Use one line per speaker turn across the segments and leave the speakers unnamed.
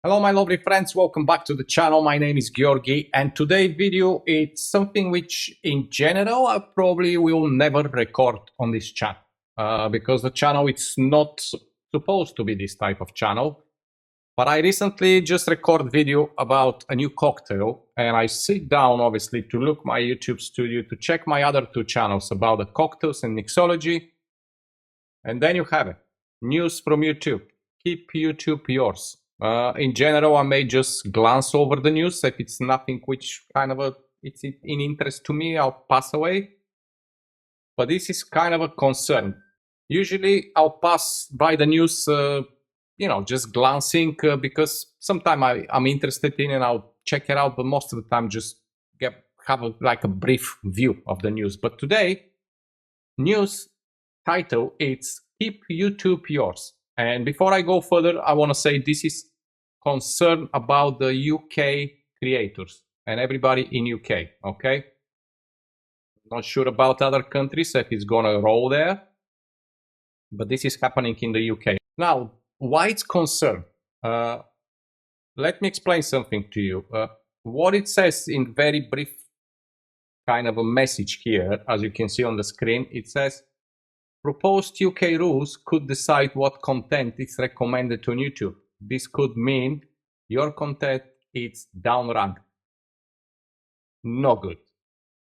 Hello my lovely friends, welcome back to the channel. My name is Georgi and today's video it's something which in general I probably will never record on this channel because the channel it's not supposed to be this type of channel. But I recently just record video about a new cocktail and I sit down obviously to look my YouTube studio to check my other two channels about the cocktails and mixology. And then you have it, news from YouTube. Keep YouTube yours. In general, I may just glance over the news. If it's nothing which it's in interest to me, I'll pass away. But this is kind of a concern. Usually I'll pass by the news, just glancing because sometimes I'm interested in and I'll check it out. But most of the time just have a brief view of the news. But today, news title, it's Keep YouTube Yours. And before I go further, I want to say this is concern about the UK creators and everybody in UK, okay? Not sure about other countries if it's gonna roll there, but this is happening in the UK. Now, why it's concern? Let me explain something to you. What it says in very brief kind of a message here, as you can see on the screen, it says, proposed UK rules could decide what content is recommended on YouTube. This could mean your content is downranked. No good.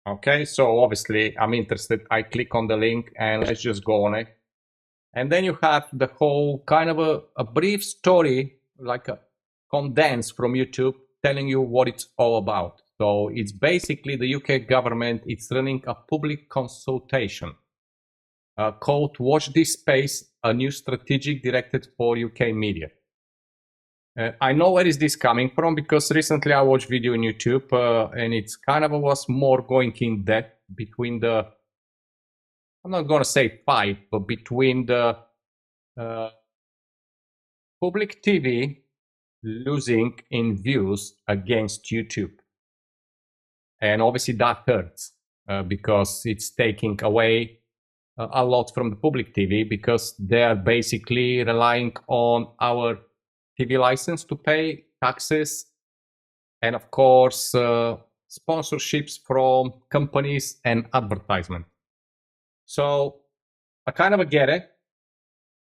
Okay, so obviously I'm interested. I click on the link and let's just go on it. And then you have the whole kind of a brief story, like a condense from YouTube, telling you what it's all about. So it's basically the UK government, it's running a public consultation called Watch This Space, a new strategic directed for UK media. I know where is this coming from because recently I watched video on YouTube and it's kind of was more going in depth between the, I'm not going to say fight, but between the public TV losing in views against YouTube. And obviously that hurts because it's taking away a lot from the public TV because they're basically relying on our TV license to pay taxes and of course sponsorships from companies and advertisement. So I kind of get it,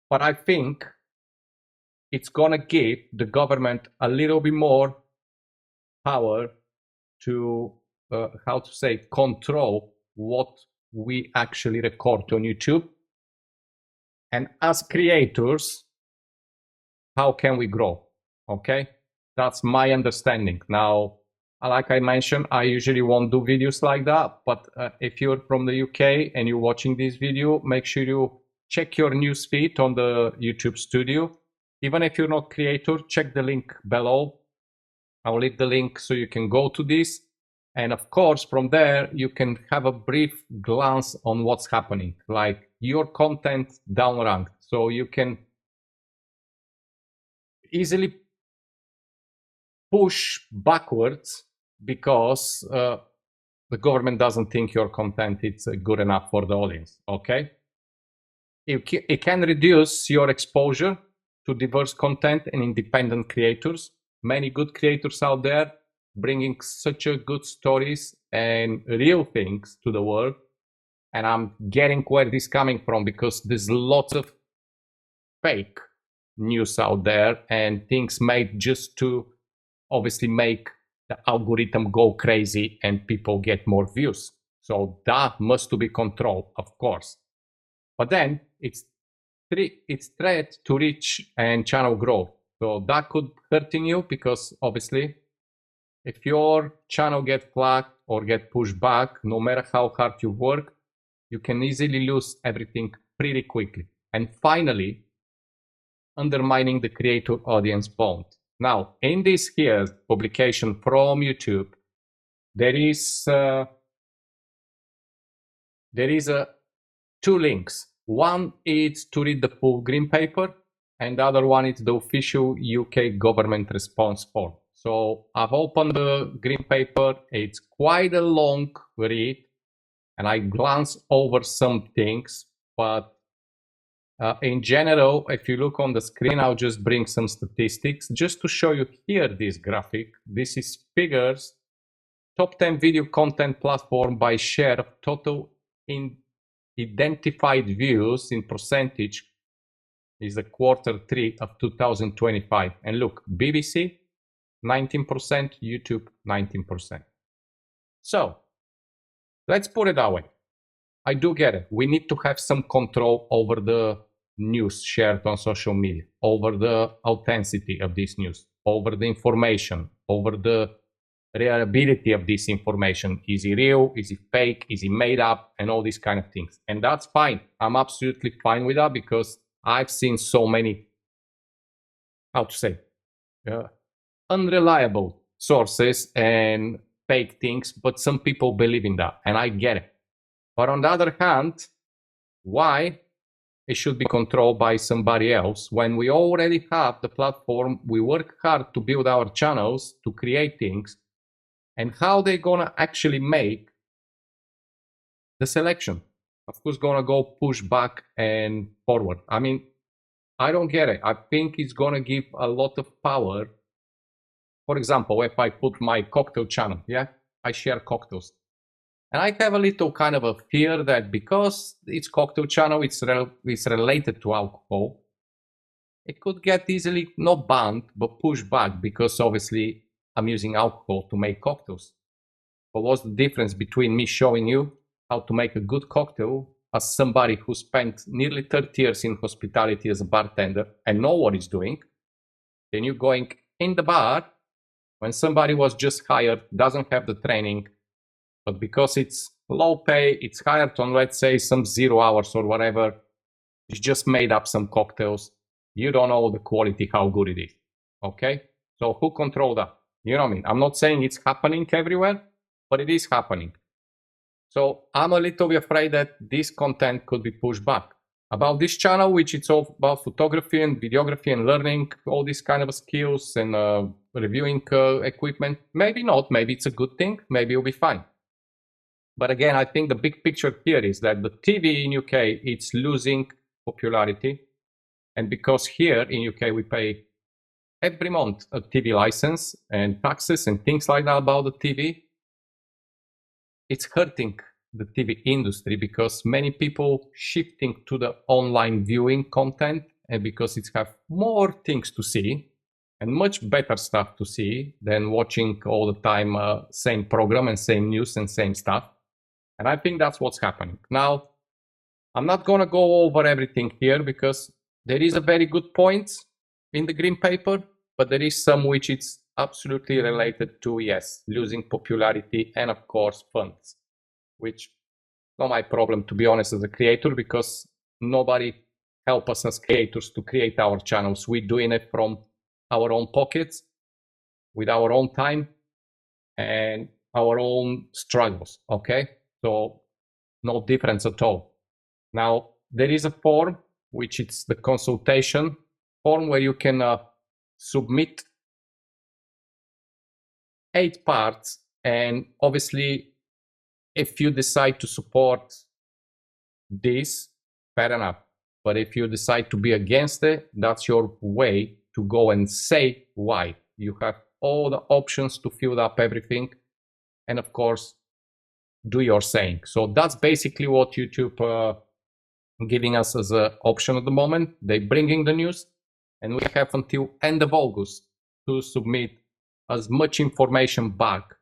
but I think it's gonna give the government a little bit more power to control what we actually record on YouTube. And as creators, how can we grow? Okay, that's my understanding. Now, like I mentioned, I usually won't do videos like that, but if you're from the UK and you're watching this video, make sure you check your news feed on the YouTube studio. Even if you're not creator, check the link below. I'll leave the link so you can go to this. And of course, from there, you can have a brief glance on what's happening, like your content downranked. So you can easily push backwards because the government doesn't think your content is good enough for the audience, okay? It can reduce your exposure to diverse content and independent creators. Many good creators out there bringing such a good stories and real things to the world. And I'm getting where this is coming from because there's lots of fake news out there and things made just to obviously make the algorithm go crazy and people get more views. So that must be controlled, of course. But then it's threat to reach and channel growth. So that could hurting you because obviously if your channel get flagged or get pushed back, no matter how hard you work, you can easily lose everything pretty quickly. And finally, undermining the creator audience bond. Now, in this here publication from YouTube, there is two links. One is to read the full green paper, and the other one is the official UK government response form. So I've opened the green paper. It's quite a long read, and I glance over some things, but In general, if you look on the screen, I'll just bring some statistics just to show you here this graphic. This is figures, top 10 video content platform by share of total in identified views in percentage is the Q3 of 2025. And look, BBC, 19%, YouTube, 19%. So let's put it that way. I do get it. We need to have some control over the news shared on social media, over the authenticity of this news, over the information, over the reliability of this information. Is it real? Is it fake? Is it made up? And all these kind of things. And that's fine. I'm absolutely fine with that because I've seen so many, how to say, unreliable sources and fake things, but some people believe in that, and I get it. But on the other hand, why it should be controlled by somebody else when we already have the platform, we work hard to build our channels, to create things, and how they gonna actually make the selection? Of who's gonna go push back and forward? I mean, I don't get it. I think it's gonna give a lot of power. For example, if I put my cocktail channel, yeah, I share cocktails. And I have a little kind of a fear that because it's cocktail channel, it's related to alcohol, it could get easily not banned, but pushed back because obviously I'm using alcohol to make cocktails. But what's the difference between me showing you how to make a good cocktail as somebody who spent nearly 30 years in hospitality as a bartender and know what he's doing, then you going in the bar when somebody was just hired, doesn't have the training, but because it's low pay, it's hired on, let's say, some 0 hours or whatever, it's just made up some cocktails. You don't know the quality, how good it is. Okay? So who control that? You know what I mean? I'm not saying it's happening everywhere, but it is happening. So I'm a little bit afraid that this content could be pushed back. About this channel, which it's all about photography and videography and learning all these kind of skills and reviewing equipment, maybe not, maybe it's a good thing, maybe it'll be fine. But again, I think the big picture here is that the TV in UK, it's losing popularity. And because here in UK, we pay every month a TV license and taxes and things like that about the TV, it's hurting the TV industry because many people shifting to the online viewing content, and because it's have more things to see and much better stuff to see than watching all the time same program and same news and same stuff. And I think that's what's happening. Now, I'm not going to go over everything here because there is a very good point in the green paper, but there is some which it's absolutely related to, yes, losing popularity and of course funds, which not my problem, to be honest, as a creator, because nobody help us as creators to create our channels. We're doing it from our own pockets, with our own time and our own struggles, okay? So no difference at all. Now, there is a form, which is the consultation form, where you can submit 8 parts. And obviously, if you decide to support this, fair enough. But if you decide to be against it, that's your way to go and say why. You have all the options to fill up everything. And of course, do your saying. So that's basically what YouTube giving us as an option at the moment. They're bringing the news, and we have until end of August to submit as much information back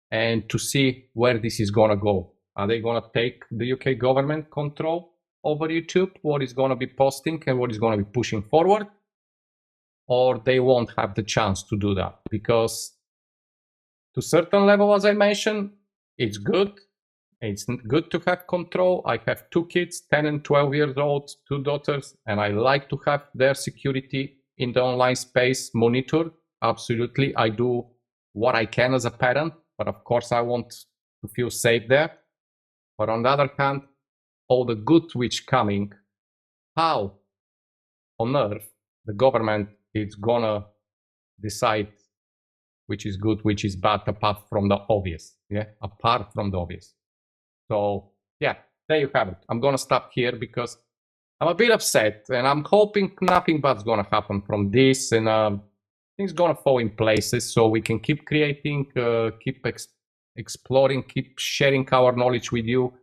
and to see where this is going to go. Are they going to take the UK government control over YouTube, what is going to be posting and what is going to be pushing forward? Or they won't have the chance to do that, because to a certain level, as I mentioned, it's good. It's good to have control. I have 2 kids, 10 and 12 years old, 2 daughters, and I like to have their security in the online space monitored. Absolutely. I do what I can as a parent, but of course I want to feel safe there. But on the other hand, all the good which coming, how on earth the government is gonna decide which is good, which is bad, apart from the obvious, yeah, apart from the obvious. So yeah, there you have it. I'm gonna stop here because I'm a bit upset, and I'm hoping nothing bad's gonna happen from this, and things gonna fall in places so we can keep creating, keep exploring, keep sharing our knowledge with you,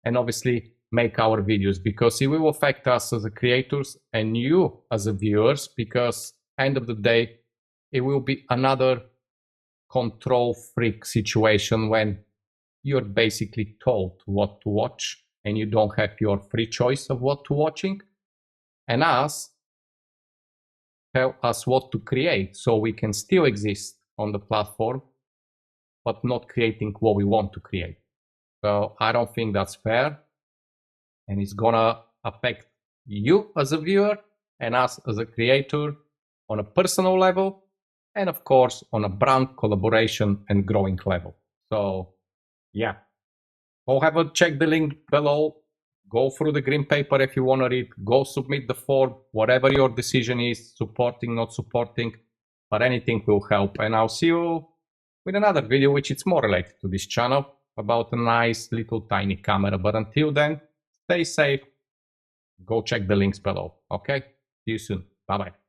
and obviously make our videos, because it will affect us as a creators and you as a viewers, because end of the day it will be another control freak situation when you're basically told what to watch and you don't have your free choice of what to watching, and us tell us what to create so we can still exist on the platform but not creating what we want to create. So I don't think that's fair, and it's gonna affect you as a viewer and us as a creator on a personal level, and of course on a brand collaboration and growing level. So yeah, go have a check the link below, go through the green paper if you want to read, go submit the form, whatever your decision is, supporting, not supporting, but anything will help. And I'll see you with another video which is more related to this channel, about a nice little tiny camera. But until then, stay safe, go check the links below. Okay, see you soon, bye bye.